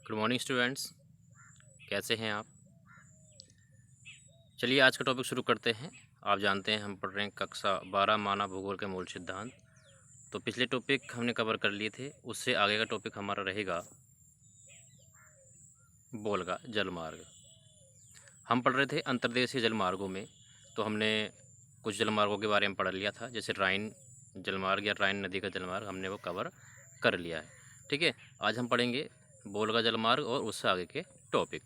Good morning students, कैसे हैं आप। चलिए आज का टॉपिक शुरू करते हैं। आप जानते हैं हम पढ़ रहे हैं कक्षा 12 मानव भूगोल के मूल सिद्धांत। तो पिछले टॉपिक हमने कवर कर लिए थे, उससे आगे का टॉपिक हमारा रहेगा बोलगा जलमार्ग। हम पढ़ रहे थे अंतर्देशीय जलमार्गों में, तो हमने कुछ जलमार्गों के बारे में पढ़ लिया था, जैसे राइन जलमार्ग या राइन नदी का जलमार्ग हमने वो कवर कर लिया है। ठीक है, आज हम पढ़ेंगे बोलगा जलमार्ग और उससे आगे के टॉपिक।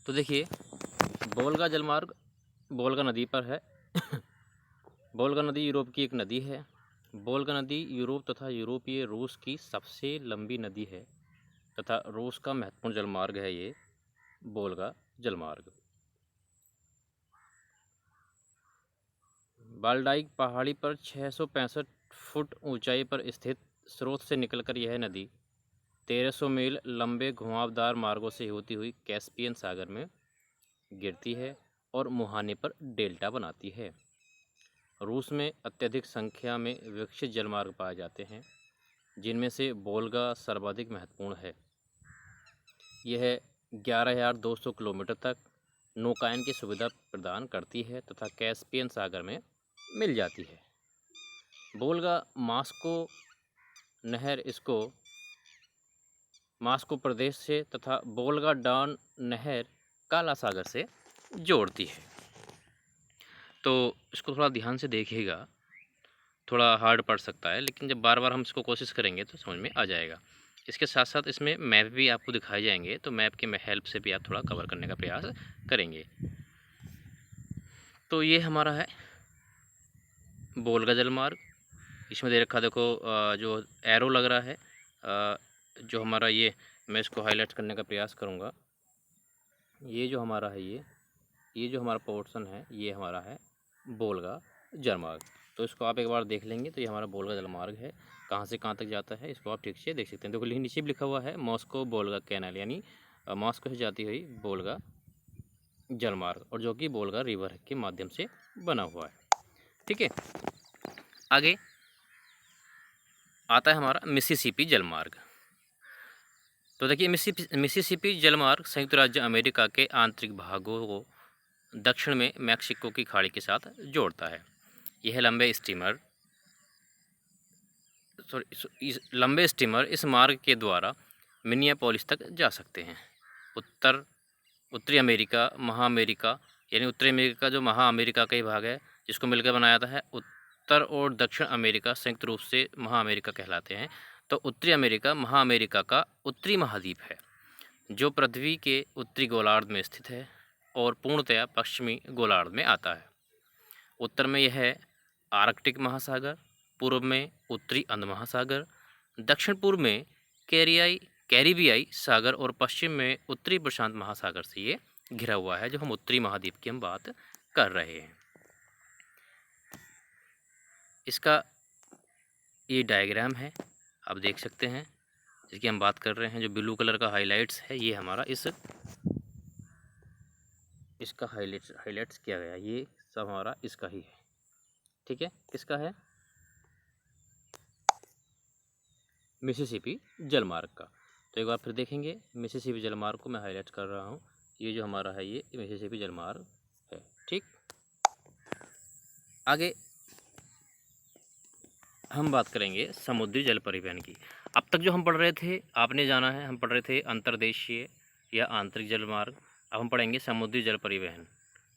तो देखिए, बोलगा जलमार्ग बोलगा नदी पर है। बोलगा नदी यूरोप की एक नदी है। बोलगा नदी यूरोप तथा यूरोपीय रूस की सबसे लंबी नदी है तथा रूस का महत्वपूर्ण जलमार्ग है ये बोलगा जलमार्ग। बाल्डाइक पहाड़ी पर 665 फुट ऊंचाई पर स्थित स्रोत से निकलकर यह नदी 1300 मील लंबे घुमावदार मार्गों से होती हुई कैस्पियन सागर में गिरती है और मुहाने पर डेल्टा बनाती है। रूस में अत्यधिक संख्या में विकसित जलमार्ग पाए जाते हैं, जिनमें से बोलगा सर्वाधिक महत्वपूर्ण है। यह 11,200 किलोमीटर तक नौकायन की सुविधा प्रदान करती है तथा कैस्पियन सागर में मिल जाती है। बोलगा मास्को प्रदेश से तथा बोलगा डॉन नहर काला सागर से जोड़ती है। तो इसको थोड़ा ध्यान से देखिएगा, थोड़ा हार्ड पड़ सकता है, लेकिन जब बार बार हम इसको कोशिश करेंगे तो समझ में आ जाएगा। इसके साथ साथ इसमें मैप भी आपको दिखाए जाएंगे, तो मैप के हेल्प से भी आप थोड़ा कवर करने का प्रयास करेंगे। तो ये हमारा है बोलगा जलमार्ग। इसमें दे रखा देखो, जो एरो लग रहा है, जो हमारा ये, मैं इसको हाईलाइट करने का प्रयास करूँगा। ये जो हमारा है, ये जो हमारा पोर्शन है, ये हमारा है बोलगा जलमार्ग। तो इसको आप एक बार देख लेंगे तो ये हमारा बोलगा जलमार्ग है। कहाँ से कहाँ तक जाता है इसको आप ठीक से देख सकते हैं। देखो नीचे भी लिखा हुआ है मॉस्को बोलगा कैनाल, यानी मॉस्को से जाती हुई बोलगा जलमार्ग, और जो कि बोलगा रिवर के माध्यम से बना हुआ है। ठीक है, आगे आता है हमारा मिसिसिपी जलमार्ग। तो देखिए, मिसिसिपी जलमार्ग संयुक्त राज्य अमेरिका के आंतरिक भागों को दक्षिण में मैक्सिको की खाड़ी के साथ जोड़ता है। यह लंबे स्टीमर इस मार्ग के द्वारा मिनियापोलिस तक जा सकते हैं। उत्तरी अमेरिका, महा अमेरिका, यानी उत्तरी अमेरिका का जो महा अमेरिका का ही भाग है, जिसको मिलकर बनाया जाता है उत्तर और दक्षिण अमेरिका, संयुक्त रूप से महा अमेरिका कहलाते हैं। तो उत्तरी अमेरिका महा अमेरिका का उत्तरी महाद्वीप है, जो पृथ्वी के उत्तरी गोलार्ध में स्थित है और पूर्णतया पश्चिमी गोलार्ध में आता है। उत्तर में यह है आर्कटिक महासागर, पूर्व में उत्तरी अंध महासागर, दक्षिण पूर्व में कैरिबियाई सागर और पश्चिम में उत्तरी प्रशांत महासागर से ये घिरा हुआ है, जो हम उत्तरी महाद्वीप की हम बात कर रहे हैं। इसका ये डायग्राम है, आप देख सकते हैं, जिसकी हम बात कर रहे हैं। जो ब्लू कलर का हाइलाइट्स है, ये हमारा इसका हाइलाइट्स किया गया, ये सब हमारा इसका ही है। ठीक है, किसका है? मिसिसिपी जलमार्ग का। तो एक बार फिर देखेंगे, मिसिसिपी जलमार्ग को मैं हाईलाइट कर रहा हूँ। ये जो हमारा है, ये मिसिसिपी जलमार्ग है। ठीक, आगे हम बात करेंगे समुद्री जल परिवहन की। अब तक जो हम पढ़ रहे थे, आपने जाना है, हम पढ़ रहे थे अंतर्देशीय या आंतरिक जलमार्ग। अब हम पढ़ेंगे समुद्री जल परिवहन,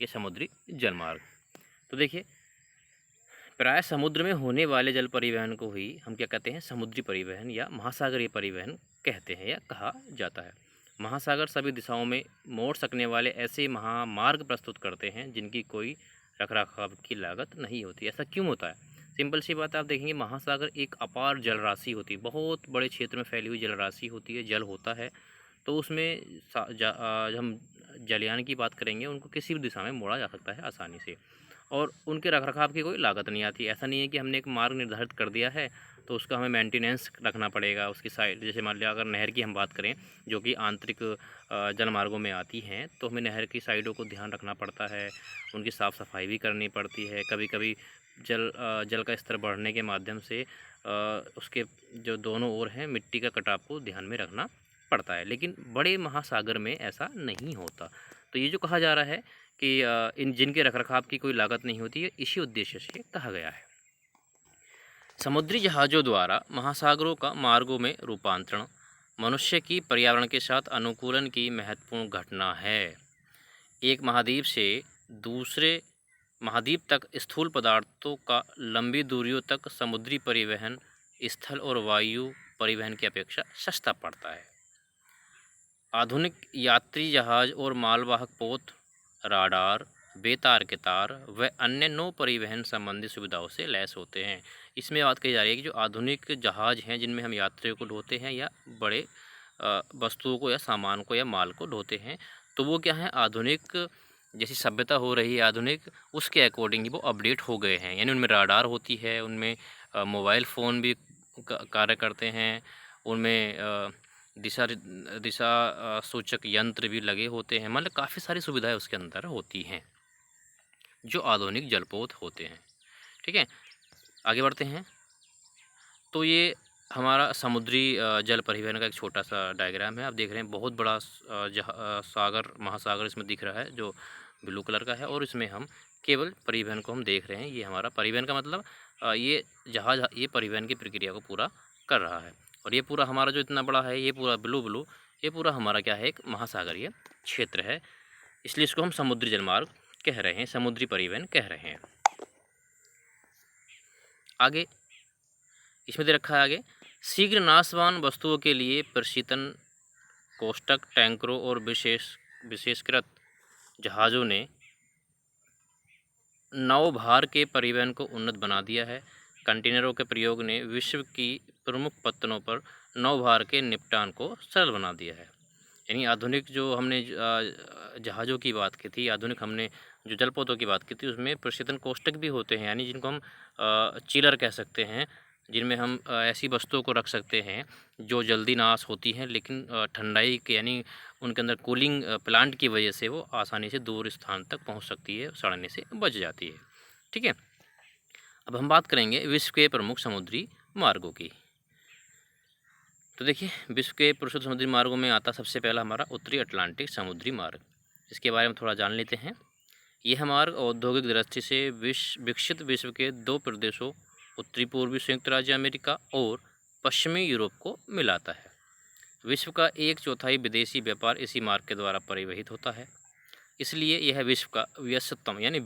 ये समुद्री जलमार्ग। तो देखिए, प्राय समुद्र में होने वाले जल परिवहन को ही हम क्या कहते हैं? समुद्री परिवहन या महासागरीय परिवहन कहते हैं या कहा जाता है। महासागर सभी दिशाओं में मोड़ सकने वाले ऐसे महामार्ग प्रस्तुत करते हैं जिनकी कोई रखरखाव की लागत नहीं होती। ऐसा क्यों होता है? सिंपल सी बात है, आप देखेंगे महासागर एक अपार जल राशि होती है, बहुत बड़े क्षेत्र में फैली हुई जल राशि होती है, जल होता है। तो उसमें जब हम जलयान की बात करेंगे, उनको किसी भी दिशा में मोड़ा जा सकता है आसानी से, और उनके रखरखाव की कोई लागत नहीं आती। ऐसा नहीं है कि हमने एक मार्ग निर्धारित कर दिया है तो उसका हमें मेंटेनेंस रखना पड़ेगा उसकी साइड। जैसे मान लिया, अगर नहर की हम बात करें, जो कि आंतरिक जलमार्गों में आती हैं, तो हमें नहर की साइडों को ध्यान रखना पड़ता है, उनकी साफ़ सफाई भी करनी पड़ती है। कभी कभी जल का स्तर बढ़ने के माध्यम से उसके जो दोनों ओर हैं, मिट्टी का कटाव को ध्यान में रखना पड़ता है, लेकिन बड़े महासागर में ऐसा नहीं होता। तो ये जो कहा जा रहा है कि इन जिनके रखरखाव की कोई लागत नहीं होती है, इसी उद्देश्य से कहा गया है। समुद्री जहाज़ों द्वारा महासागरों का मार्गों में रूपांतरण मनुष्य की पर्यावरण के साथ अनुकूलन की महत्वपूर्ण घटना है। एक महाद्वीप से दूसरे महाद्वीप तक स्थूल पदार्थों का लंबी दूरियों तक समुद्री परिवहन स्थल और वायु परिवहन की अपेक्षा सस्ता पड़ता है। आधुनिक यात्री जहाज और मालवाहक पोत, राडार, बेतार के तार व अन्य नौ परिवहन संबंधी सुविधाओं से लैस होते हैं। इसमें बात कही जा रही है कि जो आधुनिक जहाज हैं जिनमें हम यात्रियों को ढोते हैं या बड़े वस्तुओं को या सामान को या माल को ढोते हैं, तो वो क्या है, आधुनिक जैसी सभ्यता हो रही है आधुनिक, उसके अकॉर्डिंग ही वो अपडेट हो गए हैं। यानी उनमें राडार होती है, उनमें मोबाइल फ़ोन भी कार्य करते हैं, उनमें दिशा सूचक यंत्र भी लगे होते हैं। मतलब काफ़ी सारी सुविधाएं उसके अंदर होती हैं जो आधुनिक जलपोत होते हैं। ठीक है, आगे बढ़ते हैं। तो ये हमारा समुद्री जल परिवहन का एक छोटा सा डायग्राम है। आप देख रहे हैं बहुत बड़ा सागर महासागर इसमें दिख रहा है जो ब्लू कलर का है, और इसमें हम केवल परिवहन को हम देख रहे हैं। ये हमारा परिवहन का मतलब ये जहाज ये परिवहन की प्रक्रिया को पूरा कर रहा है। और ये पूरा हमारा जो इतना बड़ा है, ये पूरा ब्लू ये पूरा हमारा क्या है, एक महासागरीय क्षेत्र है। इसलिए इसको हम समुद्री जलमार्ग कह रहे हैं, समुद्री परिवहन कह रहे हैं। आगे इसमें दे रखा है आगे, शीघ्र नाशवान वस्तुओं के लिए प्रशीतन कोष्ठक टैंकरों और विशेषकृत जहाज़ों ने नौभार के परिवहन को उन्नत बना दिया है। कंटेनरों के प्रयोग ने विश्व की प्रमुख पत्तनों पर नौभार के निपटान को सरल बना दिया है। यानी आधुनिक जो हमने जहाज़ों की बात की थी, आधुनिक हमने जो जलपोतों की बात की थी, उसमें प्रशीतन कोष्ठक भी होते हैं, यानी जिनको हम चिलर कह सकते हैं, जिनमें हम ऐसी वस्तुओं को रख सकते हैं जो जल्दी नाश होती हैं, लेकिन ठंडाई के यानी उनके अंदर कूलिंग प्लांट की वजह से वो आसानी से दूर स्थान तक पहुंच सकती है, सड़ने से बच जाती है। ठीक है, अब हम बात करेंगे विश्व के प्रमुख समुद्री मार्गों की। तो देखिए, विश्व के प्रसिद्ध समुद्री मार्गों में आता सबसे पहला हमारा उत्तरी अटलांटिक समुद्री मार्ग। इसके बारे में थोड़ा जान लेते हैं। यह मार्ग औद्योगिक दृष्टि से विकसित विश्व के दो प्रदेशों उत्तरी पूर्वी संयुक्त राज्य अमेरिका और पश्चिमी यूरोप को मिलाता है। विश्व का 1/4 विदेशी व्यापार इसी मार्ग के द्वारा परिवहित होता है। इसलिए यह विश्व का व्यस्ततम यानी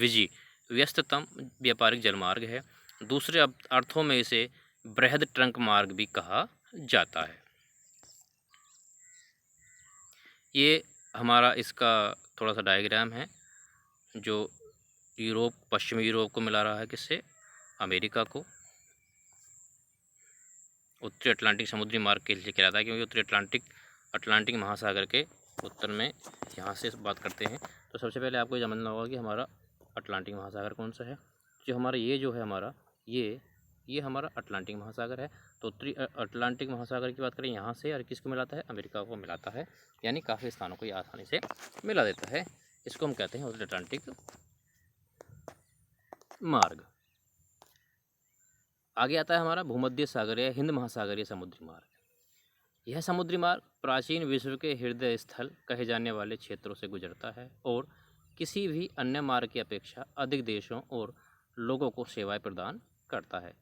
व्यस्ततम व्यापारिक जलमार्ग है। दूसरे अर्थों में इसे बृहद ट्रंक मार्ग भी कहा जाता है। ये हमारा इसका थोड़ा सा डायग्राम है जो पश्चिमी यूरोप को मिला रहा है, किससे, अमेरिका को। उत्तरी अटलांटिक समुद्री मार्ग के लिए कहलाता है क्योंकि उत्तरी अटलांटिक महासागर के उत्तर में यहाँ से बात करते हैं। तो सबसे पहले आपको ये समझना होगा कि हमारा अटलांटिक महासागर कौन सा है। जो हमारा ये जो है हमारा ये हमारा अटलांटिक महासागर है। तो उत्तरी अटलांटिक महासागर की बात करें यहाँ से, और किसको मिलाता है, अमेरिका को मिलाता है, यानी काफ़ी स्थानों को ये आसानी से मिला देता है। इसको हम कहते हैं उत्तरी अटलांटिक मार्ग। आगे आता है हमारा भूमध्य सागरीय हिंद महासागरीय समुद्री मार्ग। यह समुद्री मार्ग प्राचीन विश्व के हृदय स्थल कहे जाने वाले क्षेत्रों से गुजरता है और किसी भी अन्य मार्ग की अपेक्षा अधिक देशों और लोगों को सेवाएं प्रदान करता है।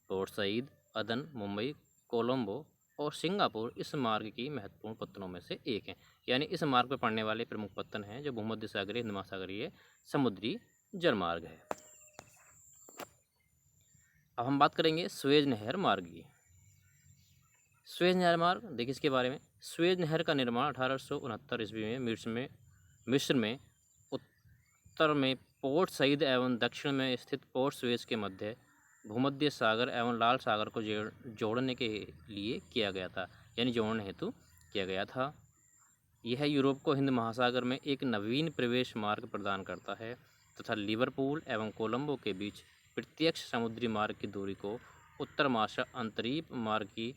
पोर्ट सईद, अदन, मुंबई, कोलंबो और सिंगापुर इस मार्ग की महत्वपूर्ण पत्तनों में से एक हैं। यानी इस मार्ग पर पड़ने वाले प्रमुख पत्तन हैं जो भूमध्य सागरीय हिंद महासागरीय समुद्री जलमार्ग है। अब हम बात करेंगे स्वेज नहर मार्ग की। स्वेज नहर मार्ग, देखिए इसके बारे में। स्वेज नहर का निर्माण 1869 ईस्वी में मिस्र में उत्तर में पोर्ट सईद एवं दक्षिण में स्थित पोर्ट स्वेज के मध्य भूमध्य सागर एवं लाल सागर को जोड़ने के लिए किया गया था, यानी जोड़ने हेतु किया गया था। यह यूरोप को हिंद महासागर में एक नवीन प्रवेश मार्ग प्रदान करता है तथा लिवरपूल एवं कोलंबो के बीच प्रत्यक्ष समुद्री मार्ग की दूरी को उत्तरमाशा अंतरीप मार्ग की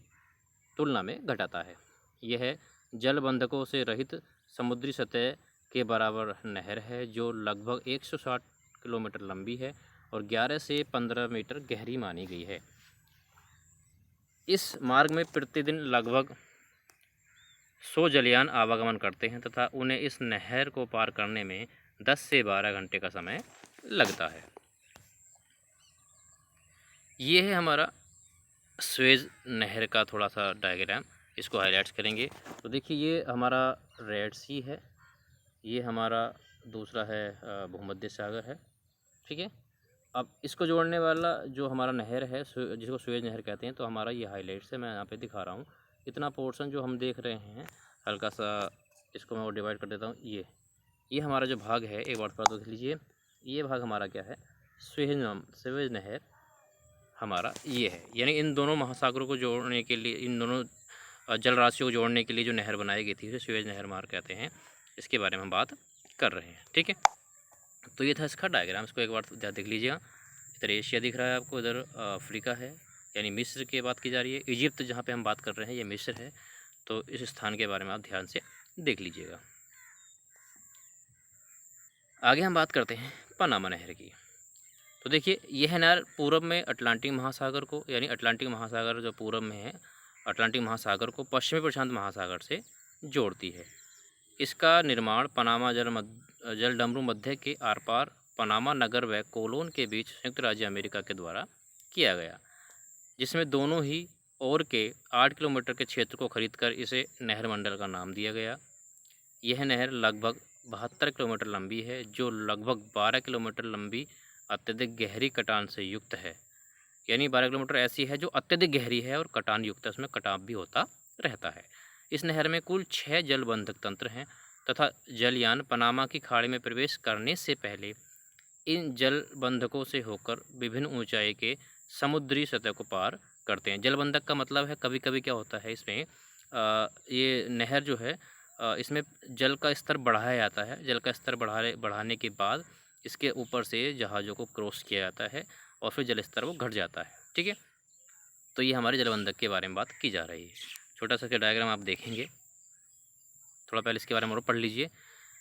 तुलना में घटाता है। यह जलबंधकों से रहित समुद्री सतह के बराबर नहर है जो लगभग 160 किलोमीटर लंबी है और 11 से 15 मीटर गहरी मानी गई है। इस मार्ग में प्रतिदिन लगभग 100 जलयान आवागमन करते हैं तथा उन्हें इस नहर को पार करने में 10 से 12 घंटे का समय लगता है। ये है हमारा स्वेज नहर का थोड़ा सा डायग्राम, इसको हाईलाइट्स करेंगे। तो देखिए ये हमारा रेड सी है, ये हमारा दूसरा है भूमध्य सागर है, ठीक है। अब इसको जोड़ने वाला जो हमारा नहर है जिसको स्वेज नहर कहते हैं, तो हमारा ये हाईलाइट्स है, मैं यहाँ पे दिखा रहा हूँ। इतना पोर्शन जो हम देख रहे हैं हल्का सा, इसको मैं और डिवाइड कर देता हूँ। ये हमारा जो भाग है, एक बार थोड़ा देख लीजिए, ये भाग हमारा क्या है, स्वेज नहर हमारा ये है। यानी इन दोनों महासागरों को जोड़ने के लिए, इन दोनों जल राशियों को जोड़ने के लिए जो नहर बनाई गई थी उसे स्वेज नहर मार्ग कहते हैं। इसके बारे में हम बात कर रहे हैं, ठीक है। तो ये था इसका डायग्राम, इसको एक बार देख लीजिएगा। इधर एशिया दिख रहा है आपको, इधर अफ्रीका है, यानी मिस्र की बात की जा रही है। इजिप्ट जहाँ पे हम बात कर रहे हैं ये मिस्र है। तो इस स्थान के बारे में आप ध्यान से देख लीजिएगा। आगे हम बात करते हैं पनामा नहर की। तो देखिए यह नहर पूर्व में अटलांटिक महासागर को, यानी अटलांटिक महासागर जो पूर्व में है, अटलांटिक महासागर को पश्चिमी प्रशांत महासागर से जोड़ती है। इसका निर्माण पनामा जलडमरू मध्य के आर पार पनामा नगर व कोलोन के बीच संयुक्त राज्य अमेरिका के द्वारा किया गया, जिसमें दोनों ही ओर के 8 किलोमीटर के क्षेत्र को खरीदकर इसे नहर मंडल का नाम दिया गया। यह नहर लगभग 72 किलोमीटर लंबी है, जो लगभग 12 किलोमीटर लंबी अत्यधिक गहरी कटान से युक्त है। यानी 12 किलोमीटर ऐसी है जो अत्यधिक गहरी है और कटान युक्त है, उसमें कटाव भी होता रहता है। इस नहर में कुल 6 जलबंधक तंत्र हैं तथा जलयान पनामा की खाड़ी में प्रवेश करने से पहले इन जलबंधकों से होकर विभिन्न ऊंचाई के समुद्री सतह को पार करते हैं। जलबंधक का मतलब है, कभी कभी क्या होता है इसमें, ये नहर जो है इसमें जल का स्तर बढ़ाया जाता है। जल का स्तर बढ़ाने के बाद इसके ऊपर से जहाज़ों को क्रॉस किया जाता है और फिर जल स्तर वो घट जाता है, ठीक है। तो ये हमारे जलबंधक के बारे में बात की जा रही है। छोटा सा डायग्राम आप देखेंगे, थोड़ा पहले इसके बारे में और पढ़ लीजिए।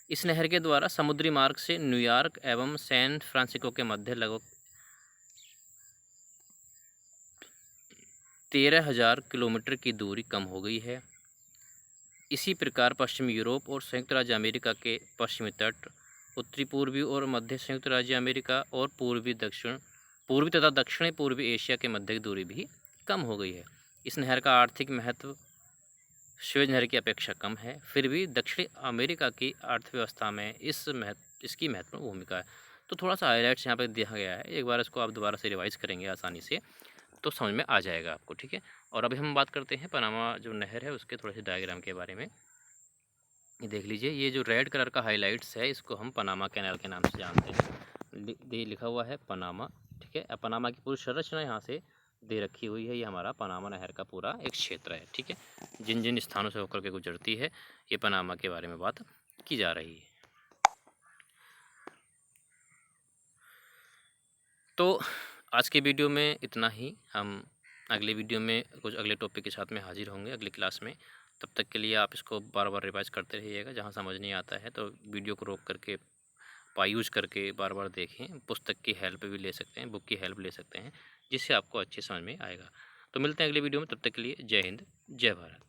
इस नहर के द्वारा समुद्री मार्ग से न्यूयॉर्क एवं सैन फ्रांसिस्को के मध्य लगभग 13,000 किलोमीटर की दूरी कम हो गई है। इसी प्रकार पश्चिमी यूरोप और संयुक्त राज्य अमेरिका के पश्चिमी तट, उत्तरी पूर्वी और मध्य संयुक्त राज्य अमेरिका और पूर्वी तथा दक्षिणी पूर्वी एशिया के मध्य की दूरी भी कम हो गई है। इस नहर का आर्थिक महत्व स्वेज नहर की अपेक्षा कम है, फिर भी दक्षिणी अमेरिका की अर्थव्यवस्था में इसकी महत्वपूर्ण भूमिका है। तो थोड़ा सा हाईलाइट्स यहाँ पे दिया गया है, एक बार इसको आप दोबारा से रिवाइज करेंगे आसानी से तो समझ में आ जाएगा आपको, ठीक है। और अभी हम बात करते हैं पनामा जो नहर है उसके थोड़े से डायग्राम के बारे में। ये देख लीजिए, ये जो रेड कलर का हाईलाइट्स है इसको हम पनामा कैनाल के नाम से जानते हैं। लिखा हुआ है पनामा, ठीक है। पनामा की पूरी संरचना यहाँ से दे रखी हुई है। ये हमारा पनामा नहर का पूरा एक क्षेत्र है, ठीक है। जिन जिन स्थानों से होकर के गुजरती है, ये पनामा के बारे में बात की जा रही है। तो आज के वीडियो में इतना ही। हम अगले वीडियो में कुछ अगले टॉपिक के साथ में हाजिर होंगे अगली क्लास में। तब तक के लिए आप इसको बार बार रिवाइज करते रहिएगा। जहाँ समझ नहीं आता है तो वीडियो को रोक करके यूज़ करके बार बार देखें। पुस्तक की हेल्प भी ले सकते हैं, बुक की हेल्प ले सकते हैं, जिससे आपको अच्छी समझ में आएगा। तो मिलते हैं अगले वीडियो में, तब तक के लिए जय हिंद, जय भारत।